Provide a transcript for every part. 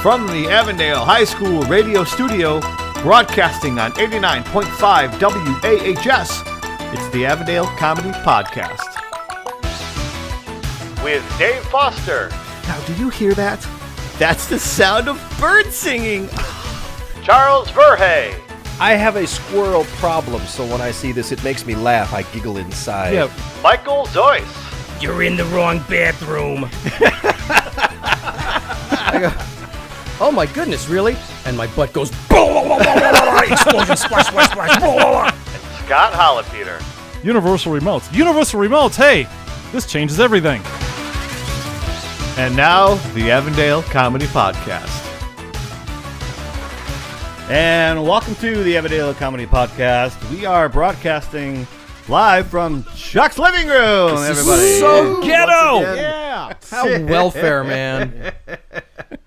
from the Avondale High School radio studio, broadcasting on 89.5 WAHS, it's the Avondale Comedy Podcast. With Dave Foster. Now, do you hear that? That's the sound of birds singing. Charles Verhey. I have a squirrel problem, so when I see this, it makes me laugh. I giggle inside. Yeah. Michael Zoyce. You're in the wrong bathroom. I go, oh my goodness, really? And my butt goes, explosion, splash, splash, splash. Scott Hollipeter. Universal remotes. Universal remotes, hey! This changes everything. And now, the Avondale Comedy Podcast. And welcome to the Avondale Comedy Podcast. We are broadcasting live from Chuck's living room, everybody. So ghetto! Yeah. How welfare, man.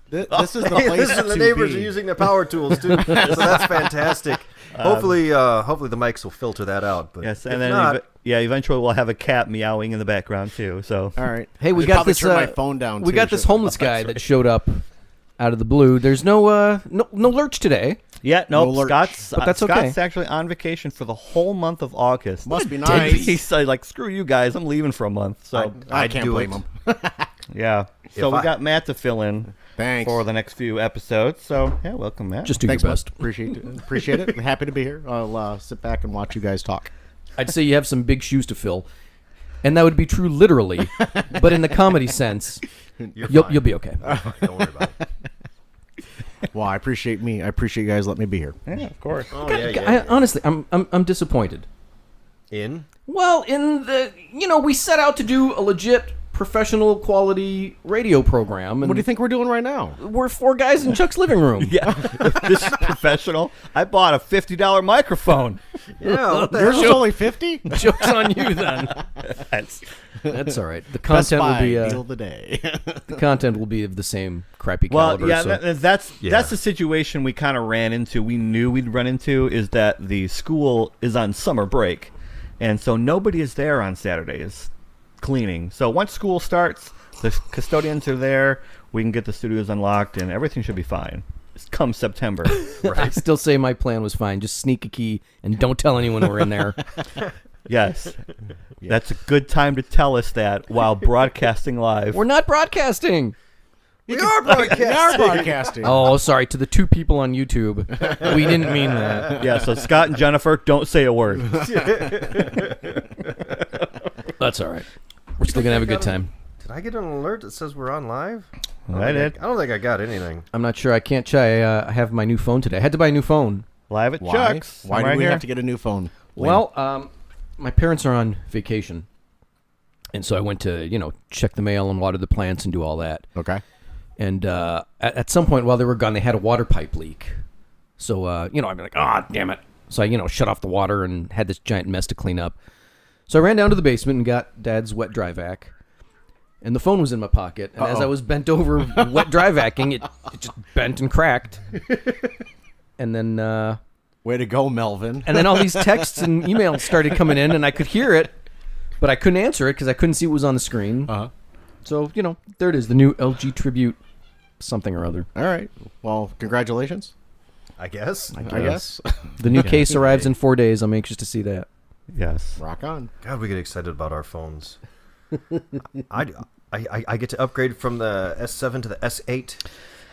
This is the place Listen, the neighbors are using their power tools too, so that's fantastic. Hopefully the mics will filter that out. But Yes, and if then not, eventually we'll have a cat meowing in the background too. So All right. Hey, we I should got probably this. turn my phone down. We too, got this shouldn't I? homeless guy that showed up out of the blue. There's no lurch today. yeah, No no, lurch. Scott's But that's okay. Scott's actually on vacation for the whole month of August. Must be And nice. He's like, screw you guys, I'm leaving for a month. So I can't do blame it. him. yeah, so If we I- got Matt to fill in Thanks. for the next few episodes. So yeah, welcome, Matt. Just do Thanks, your best. bud. Appreciate it. Happy to be here. I'll sit back and watch you guys talk. I'd say you have some big shoes to fill, and that would be true literally, but in the comedy sense, you'll be okay. don't worry about it. Well, I appreciate you guys letting me be here. yeah, of course. Oh yeah. Honestly, I'm disappointed. In Well, we set out to do a legit professional quality radio program, and What do you think we're doing right now? we're four guys in Chuck's living room. Yeah, this is professional. I bought a $50 microphone. yeah. What the Yours is hell? only 50. Joke's on you then. That's all right. The content will be deal of the day. the content will be of the same crappy Well, caliber. yeah, so. that's the situation we kind of ran into. We knew we'd run into is that the school is on summer break, and so nobody is there on Saturdays cleaning. So once school starts, the custodians are there. We can get the studios unlocked, and everything should be fine. Come September. I still say my plan was fine. Just sneak a key and don't tell anyone we're in there. Yes, that's a good time to tell us that while broadcasting live. We're not broadcasting. We are broadcasting. Oh, sorry. To the two people on YouTube, we didn't mean that. Yeah, so Scott and Jennifer, don't say a word. That's all right. We're still gonna have a good time. Did I get an alert that says we're on live? I did. I don't think I got anything. I'm not sure. I can't check. I have my new phone today. I had to buy a new phone. Live at Why? Chuck's. Why I'm do right we here. have to get a new phone? Well, my parents are on vacation, and so I went to check the mail and water the plants and do all that. Okay. And at some point while they were gone, they had a water pipe leak. So I'd be like, "Ah, damn it!" So I shut off the water and had this giant mess to clean up. So I ran down to the basement and got Dad's wet dry vac. And the phone was in my pocket. And as I was bent over wet dry vacuuming, it just bent and cracked. And then Way to go, Melvin. and then all these texts and emails started coming in, and I could hear it, but I couldn't answer it because I couldn't see what was on the screen. Uh-huh. So there it is, the new LG Tribute something or other. All right. Well, congratulations. I guess. I guess. The new case arrives in 4 days. I'm anxious to see that. Yes. Rock on. God, we get excited about our phones. I get to upgrade from the S7 to the S8,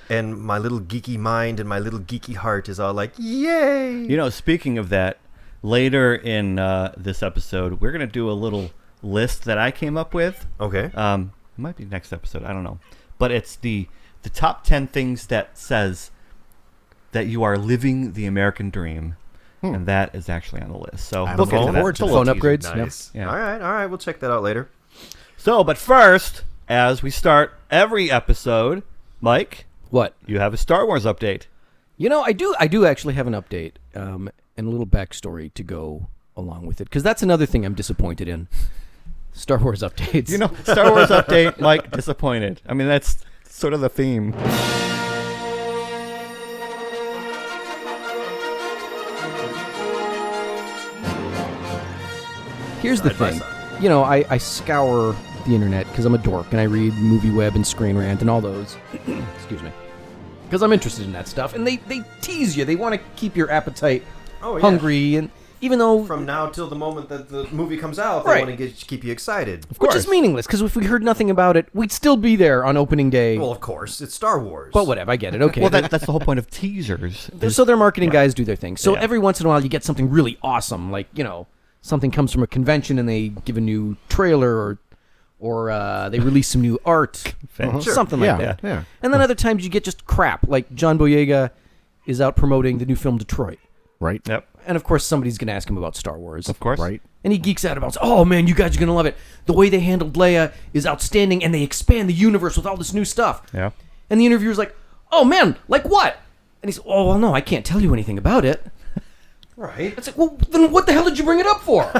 and my little geeky mind and my little geeky heart is all like, yay! Speaking of that, later in this episode, we're going to do a little list that I came up with. Okay. It might be next episode. I don't know. But it's the top 10 things that says that you are living the American dream. And that is actually on the list. So I'm we'll get looking to that. forward to It's a phone little upgrades. teaser. Nice. Yeah. All right. We'll check that out later. So, but first, as we start every episode, Mike, What? you have a Star Wars update. I do actually have an update and a little backstory to go along with it, because that's another thing I'm disappointed in. Star Wars updates. Star Wars update, Mike, disappointed. I mean, that's sort of the theme. Here's the thing. I scour the internet because I'm a dork and I read MovieWeb and Screen Rant and all those. Excuse me. because I'm interested in that stuff, and they tease you. They want to keep your appetite Oh, yeah. hungry, and even though From now till the moment that the movie comes out, Right. they want to keep you excited. which is meaningless, because if we heard nothing about it, we'd still be there on opening day. Well, of course, it's Star Wars. But whatever, I get it. Okay. Well, that's the whole point of teasers. So their marketing guys do their thing. So Yeah. every once in a while, you get something really awesome, like something comes from a convention and they give a new trailer, or they release some new art, something like that. Yeah. And then other times you get just crap, like John Boyega is out promoting the new film Detroit, Right. Yep, and of course somebody's going to ask him about Star Wars, of course. Right. and he geeks out about, oh man, you guys are going to love it. The way they handled Leia is outstanding, and they expand the universe with all this new stuff. Yeah. And the interviewer's like, oh man, like what? And he's, oh well, no, I can't tell you anything about it. right? It's like, well, then what the hell did you bring it up for?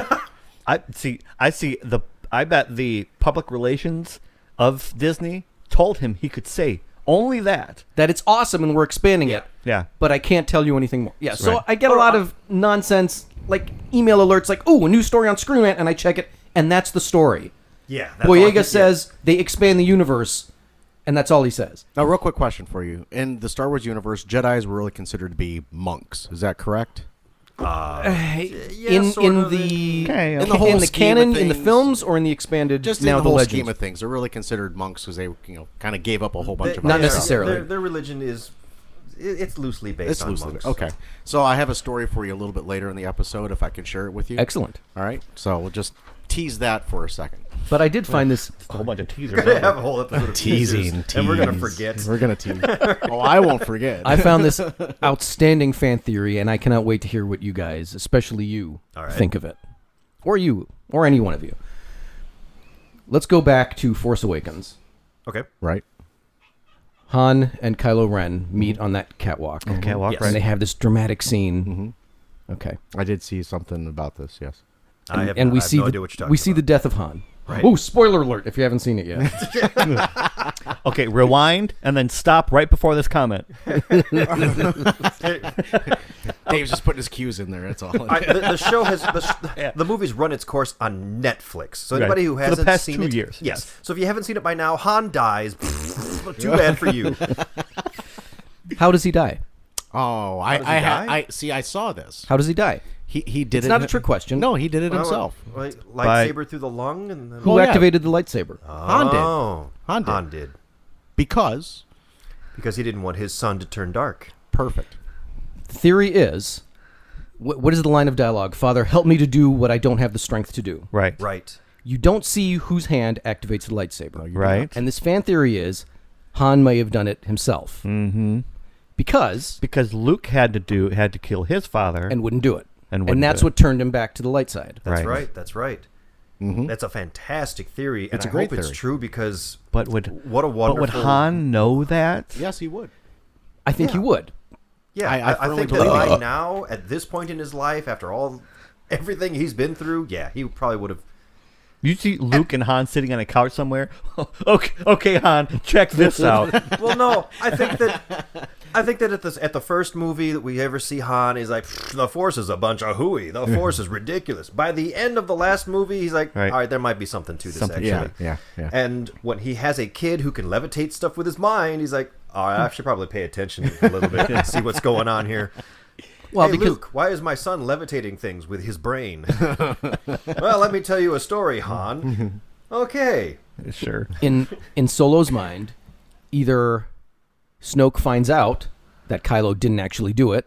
I bet the public relations of Disney told him he could say only that. That it's awesome and we're expanding it. Yeah. But I can't tell you anything more. Yeah, so Right. I get a lot of nonsense, like email alerts, like, "Ooh, a new story on Screen Rant," and I check it, and that's the story. Yeah. That's all he- Boyega says they expand the universe, and that's all he says. Now, real quick question for you: in the Star Wars universe, Jedi's were really considered to be monks. Is that correct? in sort in of the Okay, In the whole in the scheme of canon, in the things- films, or in the expanded Just now in the whole legends? scheme of things, they're really considered monks because they, kind of gave up a whole bunch of. Not other stuff. necessarily. Their religion is it's loosely based It's on loosely monks. okay. So I have a story for you a little bit later in the episode, if I can share it with you. Excellent. All right. So we'll just tease that for a second. But I did find this. A whole bunch of teasers. We're gonna have a whole episode of teasers, and we're gonna forget. We're gonna tease. Oh, I won't forget. I found this outstanding fan theory, and I cannot wait to hear what you guys, especially you, All right. think of it. Or you, or any one of you. Let's go back to Force Awakens. Okay. right. Han and Kylo Ren meet on that catwalk. Catwalk, Yes. And they right? have this dramatic scene. Okay. I did see something about this. Yes. I have, And we I have see no the, idea what you're talking we see the about. death of Han. Right. Oh, spoiler alert if you haven't seen it yet. Okay, rewind and then stop right before this comment. Dave's just putting his cues in there. That's all. The show has the movie's run its course on Netflix. So Right. anybody who For the hasn't past seen 2 it, years. yes. So if you haven't seen it by now, Han dies. Too bad for you. How does he die? Oh, does he die? I see. I saw this. How does he die? He did It's it. not a trick question. No, he did it himself. Lightsaber through the lung, and then Who Well, yeah. activated the lightsaber? Han did. Oh, Han did. Han did Because because he didn't want his son to turn dark. perfect. Theory is, what is the line of dialogue? Father, help me to do what I don't have the strength to do. Right. Right. You don't see whose hand activates the lightsaber. Right. And this fan theory is, Han may have done it himself. Mm-hmm. Because, Because Luke had to kill his father. and wouldn't do it. And wouldn't that's do it. what turned him back to the light side. That's Right. right. That's right. That's a fantastic theory, and It's a I great hope it's theory. true because but would what a wonderful. But would Han know that? Yes, he would. I think he would. Yeah, I I firmly think that believe by now, at this point in his life, after everything he's been through, yeah, he probably would have. You see Luke and Han sitting on a couch somewhere. Okay, Han, check this out. Well, no, I think that at the first movie that we ever see Han, he's like, the Force is a bunch of hooey. The Force is ridiculous. By the end of the last movie, he's like, Right. all right, there might be something to this Something, actually. Yeah. And when he has a kid who can levitate stuff with his mind, he's like, oh, I should probably pay attention a little bit and see what's going on here. Well, Hey, because Luke, why is my son levitating things with his brain? Well, let me tell you a story, Han. Okay. Sure. in Solo's mind, either Snoke finds out that Kylo didn't actually do it,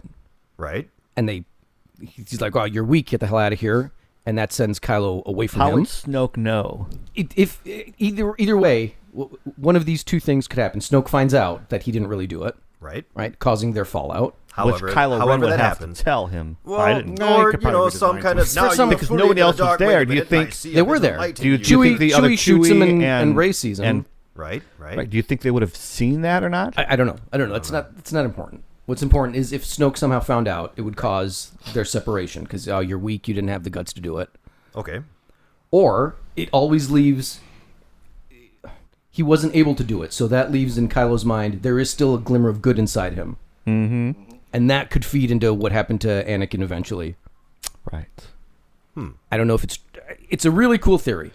Right? and he's like, "Oh, you're weak. Get the hell out of here," and that sends Kylo away from How him. would Snoke know? Either way, one of these two things could happen. Snoke finds out that he didn't really do it, Right? right, causing their fallout. However, Which Kylo Ren however would that have happens. to tell him. Well, I didn't. No, he or could you know, probably some redesign kind it. of now some- you because fully nobody in the else was dark, wait a there. Do you minute, and I think- see They a were visible there. light in Do you Chewie, think the other Chewie shoots him, Chewie and Rey sees him. and Right? right, do you think they would have seen that or not? I don't know. It's not important. What's important is if Snoke somehow found out, it would cause their separation because you're weak, you didn't have the guts to do it. Okay. Or it always leaves. He wasn't able to do it, so that leaves in Kylo's mind there is still a glimmer of good inside him, and that could feed into what happened to Anakin eventually. Right. I don't know if it's a really cool theory.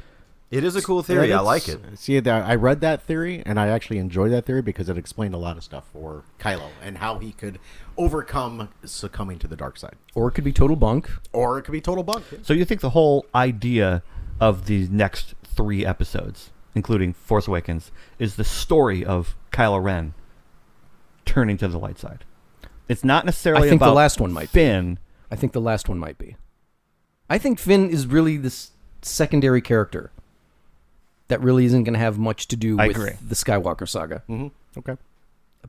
It is a cool theory. I It's- like it. See, I read that theory, and I actually enjoyed that theory because it explained a lot of stuff for Kylo and how he could overcome succumbing to the dark side. Or it could be total bunk. Or it could be total bunk. So you think the whole idea of the next 3 episodes, including Force Awakens, is the story of Kylo Ren turning to the light side? It's not necessarily I think about the last one might be. Finn. I think the last one might be. I think Finn is really this secondary character that really isn't going to have much to do I with agree. the Skywalker saga. Okay.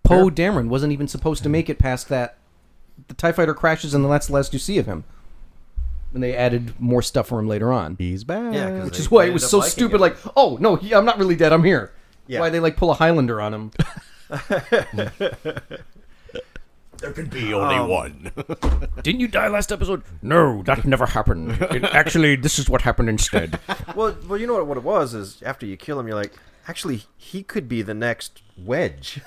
Poe Dameron wasn't even supposed to make it past that. The TIE fighter crashes, and that's the last you see of him. And they added more stuff for him later on. He's back. Yeah, 'cause Which they- is why they it was ended so up liking stupid. him. Like, oh, no, I'm not really dead. I'm here. Yeah. Why they, like, pull a Highlander on him. There could be only one. Didn't you die last episode? No, that never happened. Actually, this is what happened instead. Well, you know what it was is after you kill him, you're like, actually, he could be the next Wedge.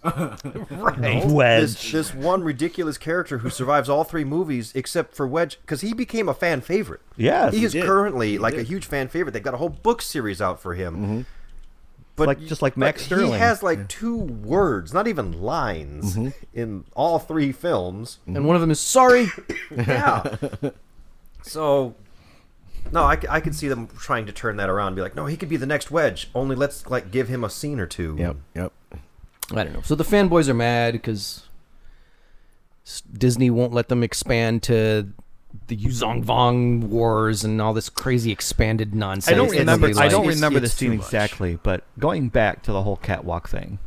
Right. Wedge. This one ridiculous character who survives all 3 movies except for Wedge, because he became a fan favorite. Yes, he he is did. currently like a huge fan favorite. They've got a whole book series out for him. But Just like Max he Sterling. has like 2 words, not even lines, in all 3 films. And one of them is sorry. Yeah. So, no, I could see them trying to turn that around and be like, no, he could be the next Wedge. Only let's like give him a scene or 2. Yep. I don't know. So the fanboys are mad because Disney won't let them expand to the Yuzong Vong Wars and all this crazy expanded nonsense. I don't that remember. nobody I likes. don't It's- remember the it's scene too much. exactly, but going back to the whole catwalk thing,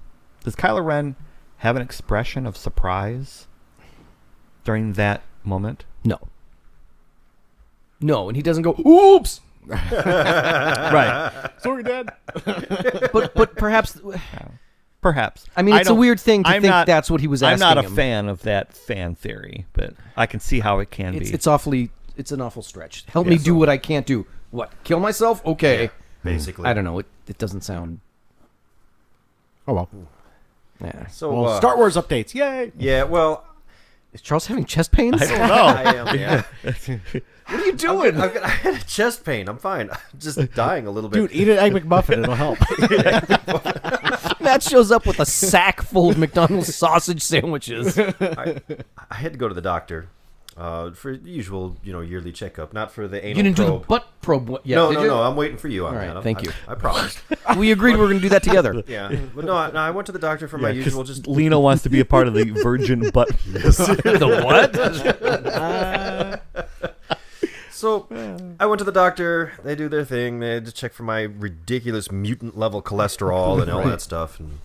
does Kylo Ren have an expression of surprise during that moment? No. No, and he doesn't go, oops! Right. Sorry, Dad. But perhaps... Perhaps. I mean, it's a don't- weird thing to I'm think not- that's what he was I'm not a asking him. fan of that fan theory, but I can see how it can be. It's an awful stretch. Help me do what I can't do. What? Kill myself? Okay. Basically. I don't know. It doesn't sound... Oh, well. Yeah. So, Well, Star Wars updates. Yay. yeah, well, Is Charles having chest pains? I don't know. I am, yeah. What are you doing? I had a chest pain. I'm fine. I'm just dying a little bit. Dude, eat an Egg McMuffin. It'll help. Matt shows up with a sack full of McDonald's sausage sandwiches. I had to go to the doctor for the usual, yearly checkup. Not for the anal You didn't do probe. the butt probe yet, No, did no, you? no. I'm waiting for you on All right, that. thank you. I promised. We agreed we were going to do that together. Yeah, but no, I went to the doctor for my Yeah, 'cause usual. Just Lena wants to be a part of the virgin butt. The what? so I went to the doctor. They do their thing. They had to check for my ridiculous mutant level cholesterol and all that stuff. And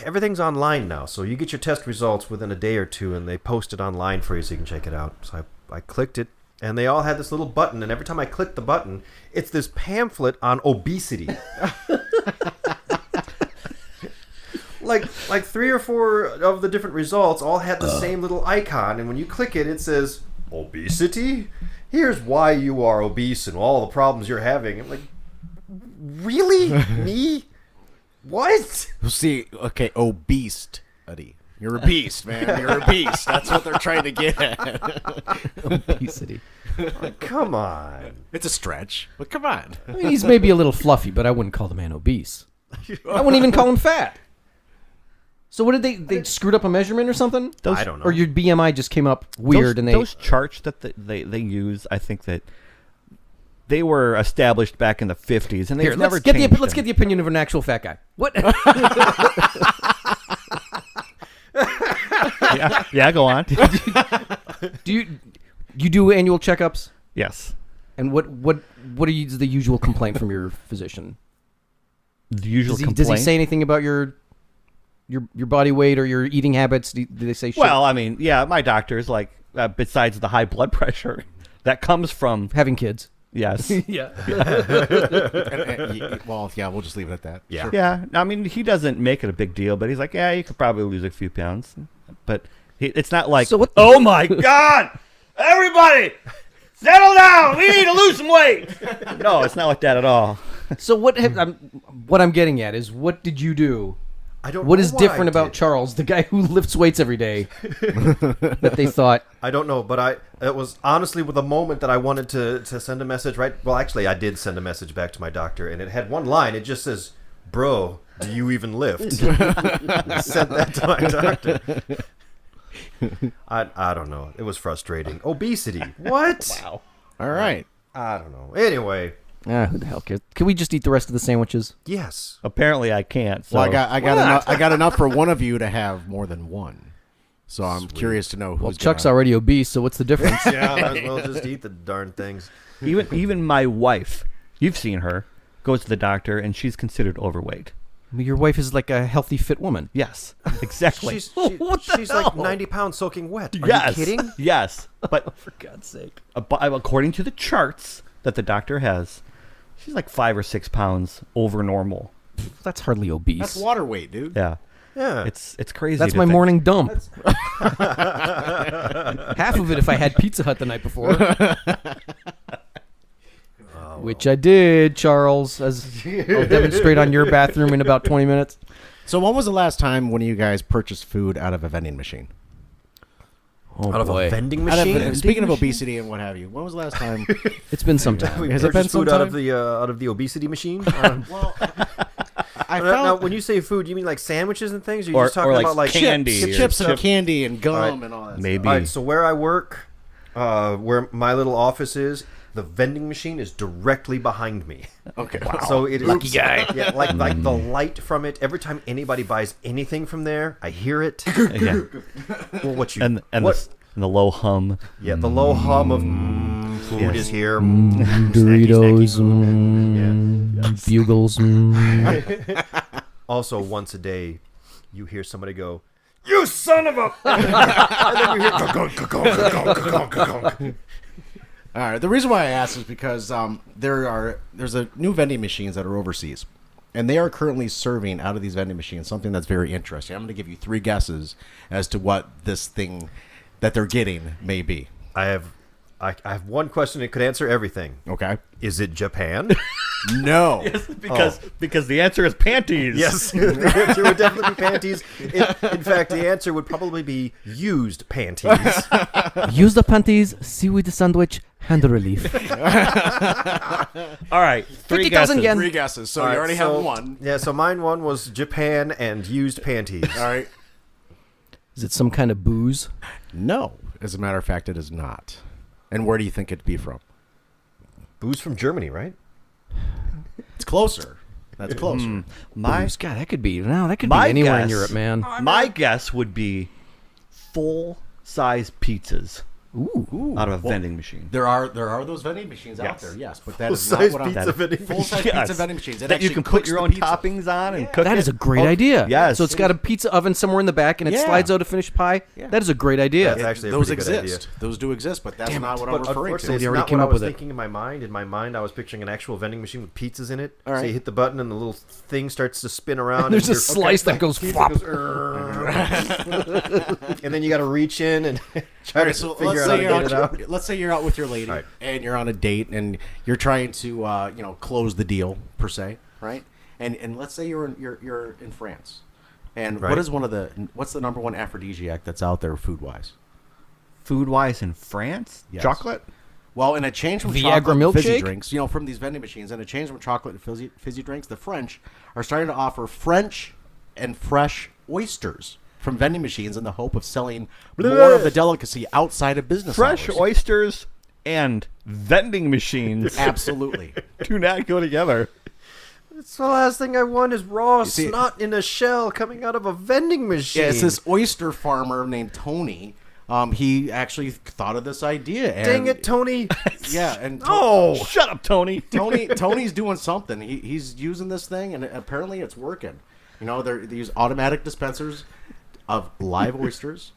everything's online now, so you get your test results within a day or 2, and they post it online for you so you can check it out. So I clicked it, and they all had this little button, and every time I click the button, it's this pamphlet on obesity. like 3 or 4 of the different results all had the same little icon, and when you click it, it says obesity. Here's why you are obese and all the problems you're having. I'm like, really? Me? What? See, okay, obese, Eddie. You're a beast, man. You're a beast. That's what they're trying to get at. Obesity. Come on. It's a stretch, but come on. I mean, he's maybe a little fluffy, but I wouldn't call the man obese. I wouldn't even call him fat. So what did they screwed up a measurement or something? I don't know. Or your BMI just came up weird and they... Those charts that they use, I think that they were established back in the 50s, and they've Here, never let's get changed the opinion of an actual fat guy. What? Yeah, go on. do you do annual checkups? Yes. And what is the usual complaint from your physician? The usual Does he complaint. say anything about your body weight or your eating habits? Do they say shit? Well, I mean, yeah, my doctor's like, besides the high blood pressure that comes from, having kids. yes. Yeah. Well, yeah, we'll just leave it at that. Yeah. Sure. Yeah, I mean, he doesn't make it a big deal, but he's like, yeah, you could probably lose a few pounds. But it's not like, So what- oh my God, everybody, settle down. We need to lose some weight. No, it's not like that at all. So what I'm getting at is, what did you do I don't What know is why different I about did. Charles, the guy who lifts weights every day, that they thought, I don't know, but it was honestly with a moment that I wanted to send a message, right? Well, actually, I did send a message back to my doctor, and it had one line. It just says, "Bro, do you even lift?" Sent that to my doctor. I don't know. It was frustrating. Obesity. What? Wow. All right. I don't know. Anyway, who the hell cares? Can we just eat the rest of the sandwiches? yes. Apparently, I can't. So Well, I got enough for one of you to have more than one. So I'm curious to know who's Well, Chuck's gonna... already obese, so what's the difference? Yeah, might as well just eat the darn things. even my wife, you've seen her, goes to the doctor, and she's considered overweight. Your wife is like a healthy, fit woman. Yes, exactly. She's What the like hell? 90 pounds soaking wet. Are Yes. you kidding? Yes, but For God's sake. according to the charts that the doctor has, she's like 5 or 6 pounds over normal. That's hardly obese. That's water weight, dude. Yeah, Yeah. it's crazy. That's to my think. morning dump. Half of it if I had Pizza Hut the night before. Which I did, Charles, as I'll demonstrate on your bathroom in about 20 minutes. So when was the last time one of you guys purchased food out of a vending machine? Oh, Out of boy. a vending Out of- machine? speaking of obesity and what have you, when was the last time? It's been some time. We Has it purchased been food some out of the obesity machine? Well, I Now, found when you say food, you mean like sandwiches and things? Or you Or- just talking or like about like candy. chips, or chips and chip- candy and gum Alright. and all that. Maybe. All right, so where I work, where my little office is, the vending machine is directly behind me. Stuff. Okay. So it is Lucky guy. Yeah, like the light from it. Every time anybody buys anything from there, I hear it. Yeah. Well, what you and what? the low hum. Yeah, the low hum of food Yes. is here. Doritos, Yeah. Bugles. Also, once a day, you hear somebody go, "You son of a!" and then you hear, "Gong, gong, gong, gong, gong, gong, gong." All right. The reason why I asked is because there's a new vending machines that are overseas, and they are currently serving out of these vending machines something that's very interesting. I'm going to give you 3 guesses as to what this thing that they're getting may be. I have one question that could answer everything. Okay. Is it Japan? No. Because the answer is panties. Yes, the answer would definitely be panties. In fact, the answer would probably be used panties. Use the panties, seaweed sandwich, hand relief. All right. 3 50,000 guesses. yen. 3 guesses. So All you right, already so- have one. Yeah, so mine one was Japan and used panties. All right. Is it some kind of booze? No. As a matter of fact, it is not. And where do you think it'd be from? Booze from Germany, right? It's closer. That's closer. My Booze? God, that could be. No, that could My be anywhere in guess- Europe, man. my guess would be full-size pizzas Ooh. out of a vending machine. There are those vending machines out Yes. there, yes, but that is Full-size not what I'm. pizza vending Full-size Yes. pizza vending machines. It That you actually can put cooks your the own pizza. toppings on and cook That it. is a great idea. yes. So it's got a pizza oven somewhere in the back, and it Yeah. slides out a finished pie. Yeah. That is a great idea. That's actually a Those pretty good exist. idea. Those do exist, but that's not what I'm But referring unfortunately, to. Somebody it's already not came what up I was with it. thinking in my mind. In my mind, I was picturing an actual vending machine with pizzas in it. All So right. you hit the button and the little thing starts to spin around. There's a and you're- slice that goes pizza flop. goes, "Urgh." And then you got to reach in and try All to right, so figure let's out how say to you're get it out. out. Let's say you're out with your lady, All right. and you're on a date, and you're trying to, close the deal per se, right? And let's say you're in France, and Right. what's the number one aphrodisiac that's out there food wise? Food-wise in France? Yes. Chocolate? Well, in a change from Viagra chocolate and fizzy milkshake? drinks, from these vending machines, and a change from chocolate and fizzy drinks, the French are starting to offer French and fresh oysters from vending machines in the hope of selling more of the delicacy outside of business Fresh hours. oysters and vending machines Absolutely. do not go together. It's the last thing I want is raw see- snot in a shell coming out of a vending machine. Yeah, it's this oyster farmer named Tony. He actually thought of this idea. And Dang it, Tony. Yeah, and Oh, shut up, Tony. Tony's doing something. He's using this thing, and apparently it's working. They use automatic dispensers of live oysters.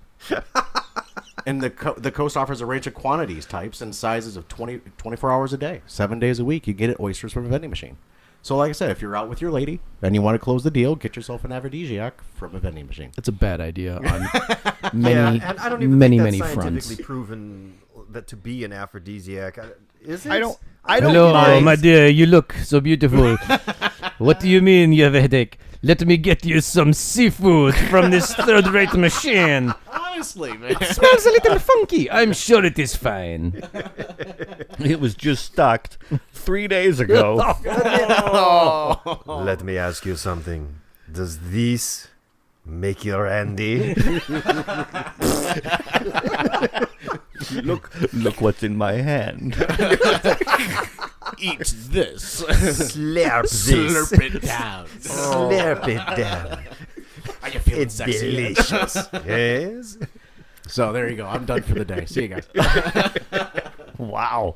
And the coast offers a range of quantities, types, and sizes of 24 hours a day, 7 days a week. You get oysters from a vending machine. So, like I said, if you're out with your lady and you want to close the deal, get yourself an aphrodisiac from a vending machine. That's a bad idea on many, and I don't even many, think many that's fronts. scientifically proven that to be an aphrodisiac. Is it? I don't Hello, mind. my dear. You look so beautiful. What do you mean you have a headache? Let me get you some seafood from this third-rate machine. Honestly, man. Smells a little funky. I'm sure it is fine. It was just stocked 3 days ago. Let me ask you something. Does this make you Randy? Look what's in my hand. Eat this. Slurp this. Slurp it down. Slurp it down. I can feel It's delicious. Yes. So there you go. I'm done for the day. See you guys. Wow.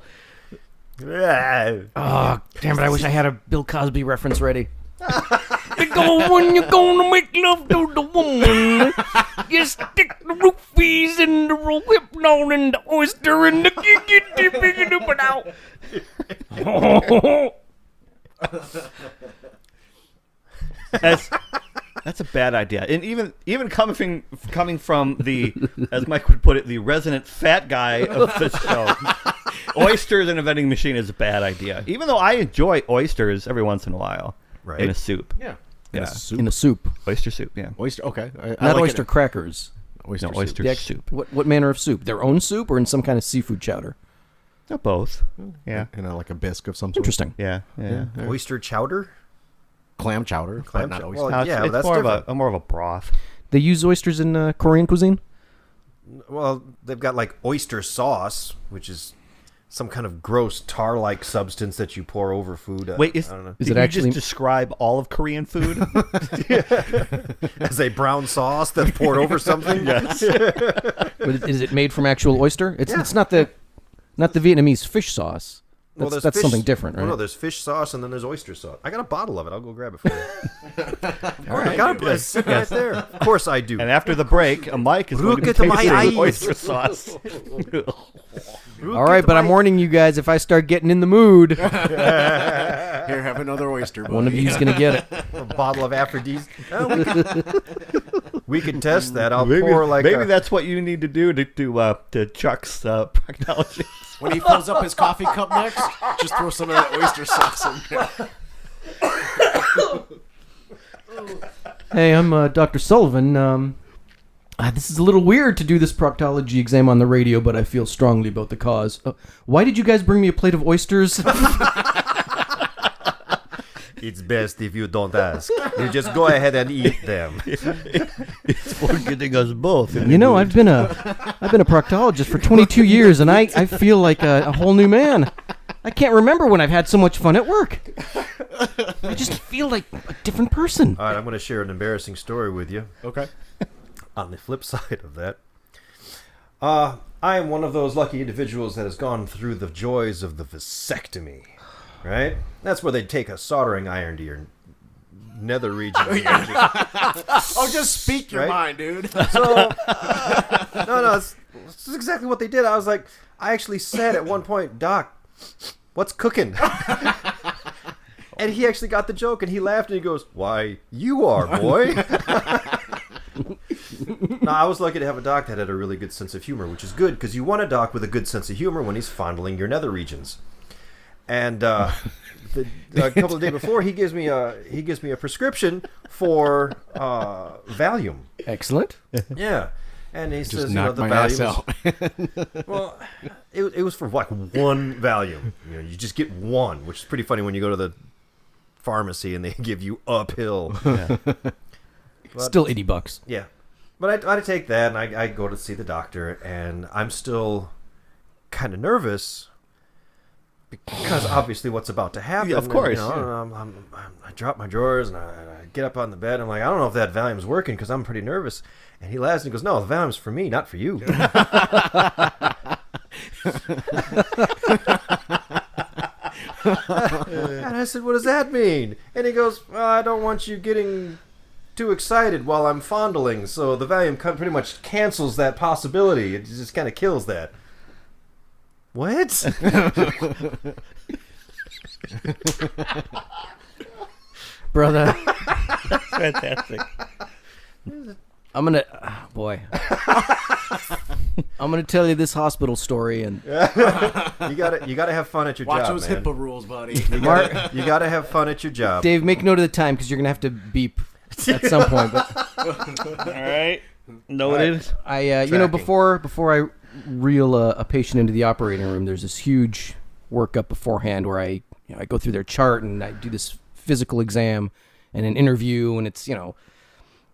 Oh, damn it. I wish I had a Bill Cosby reference ready. When you're gonna make love to the woman, you stick the roofies in the whip down and the oyster and the picking it out. That's a bad idea. And even coming from the, as Mike would put it, the resident fat guy of this show, oysters in a vending machine is a bad idea. Even though I enjoy oysters every once in a while. Right. In a soup. Yeah. Yeah. In a soup. Oyster soup, yeah. Oyster. Okay. I Not like oyster it. crackers. Oyster. No, soup. oyster The soup. What manner of soup? Their own soup or in some kind of seafood chowder? No, both. Yeah. Like a bisque of some sort. Interesting. Yeah. Oyster chowder? Clam chowder. Clam but not chowder. oyster. Well, No, yeah, it's that's more different. of more of a broth. They use oysters in Korean cuisine? Well, they've got like oyster sauce, which is some kind of gross tar-like substance that you pour over food. Wait, I don't know. Is did it you actually- just describe all of Korean food? As a brown sauce that's poured over something? Yes. But is it made from actual oyster? It's not the Vietnamese fish sauce. Well, That's, there's fish- something different, right? Well, no, there's fish sauce and then there's oyster sauce. I got a bottle of it. I'll go grab it for you. I got a place right there. Of course I do. And after the break, Mike is Look going to at be my tasting eyes. oyster sauce. All right, but I'm warning you guys, if I start getting in the mood, Here, have another oyster. one of buddy. you's going to get it. A bottle of Aphrodite. We could test that. I'll maybe pour like maybe a, that's what you need to do to Chuck's proctology. When he fills up his coffee cup next, just throw some of that oyster sauce in there. Hey, I'm Dr. Sullivan. This is a little weird to do this proctology exam on the radio, but I feel strongly about the cause. Why did you guys bring me a plate of oysters? It's best if you don't ask. You just go ahead and eat them. It's for getting us both. in the You know, mood. I've been a proctologist for 22 years, and I feel like a whole new man. I can't remember when I've had so much fun at work. I just feel like a different person. All right, I'm going to share an embarrassing story with you. Okay. On the flip side of that, I am one of those lucky individuals that has gone through the joys of the vasectomy. Right? That's where they take a soldering iron to your nether region. Oh, just speak your Right? mind, dude. So, no, it's exactly what they did. I was like, I actually said at one point, Doc, what's cooking? And he actually got the joke, and he laughed, and he goes, why, you are, boy. No, I was lucky to have a doc that had a really good sense of humor, which is good, because you want a doc with a good sense of humor when he's fondling your nether regions. And a couple of days before, he gives me a prescription for Valium. Excellent. Yeah, and he Just says, knock the my ass Valium out. well, it was for like one Valium. You just get one, which is pretty funny when you go to the pharmacy and they give you a pill. Still $80. Yeah, but I take that and I go to see the doctor, and I'm still kind of nervous because obviously what's about to happen. Yeah, of course, And, I drop my drawers and I get up on the bed. And I'm like, I don't know if that Valium's working because I'm pretty nervous. And he laughs and he goes, "No, the Valium's for me, not for you." And I said, "What does that mean?" And he goes, "Well, I don't want you getting too excited while I'm fondling, so the Valium pretty much cancels that possibility. It just kind of kills that." What? Brother, Fantastic. I'm going to... boy. I'm going to tell you this hospital story, and You gotta have fun at your Watch job, those man. HIPAA rules, buddy. You gotta have fun at your job. Dave, make note of the time because you're going to have to beep at some point. But All right. Noted. I, Tracking. before I reel a patient into the operating room, there's this huge workup beforehand where I go through their chart and I do this physical exam and an interview, and it's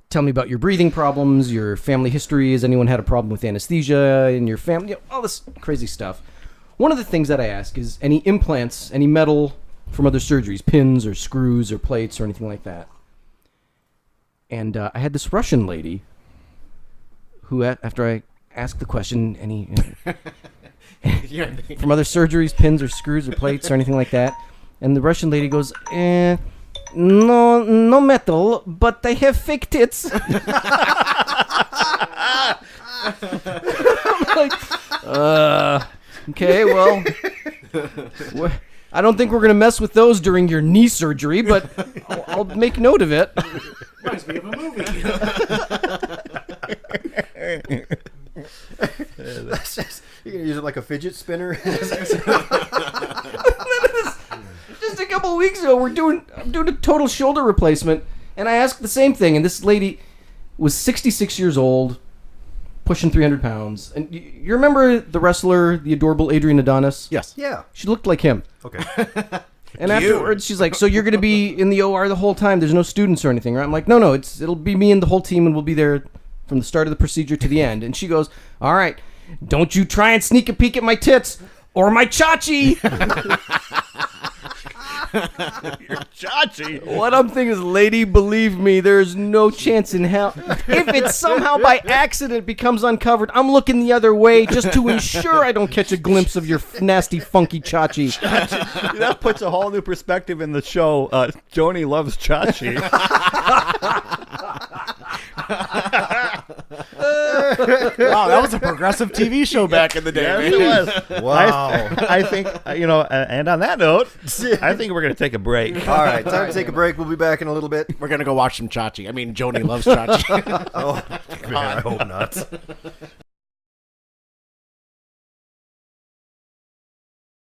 tell me about your breathing problems, your family history. Has anyone had a problem with anesthesia in your family? All this crazy stuff. One of the things that I ask is any implants, any metal from other surgeries, pins or screws or plates or anything like that. And I had this Russian lady who, after I asked the question, any from other surgeries, pins or screws or plates or anything like that, and the Russian lady goes, no metal, but they have fake tits. I'm like, okay, well, I don't think we're going to mess with those during your knee surgery, but I'll make note of it. Reminds me of a movie. That's just, you're gonna use it like a fidget spinner. Just a couple of weeks ago, I'm doing a total shoulder replacement, and I asked the same thing, and this lady was 66 years old, pushing 300 pounds. And you remember the wrestler, the adorable Adrian Adonis? Yes. Yeah. She looked like him. Okay. And afterwards, she's like, so you're going to be in the OR the whole time? There's no students or anything, right? I'm like, no, it'll be me and the whole team, and we'll be there from the start of the procedure to the end. And she goes, all right, don't you try and sneak a peek at my tits or my chachi. Chachi. What I'm thinking is, lady, believe me, there's no chance in hell. If it somehow by accident becomes uncovered, I'm looking the other way just to ensure I don't catch a glimpse of your nasty, funky chachi. That puts a whole new perspective in the show. Joni loves Chachi. Wow, that was a progressive TV show back in the day. Yes, man. it was. Wow. I think, and on that note, I think we're going to take a break. All right, time to take a break. We'll be back in a little bit. We're gonna go watch some Chachi. I mean, Joni loves Chachi. Oh, man, I hope not.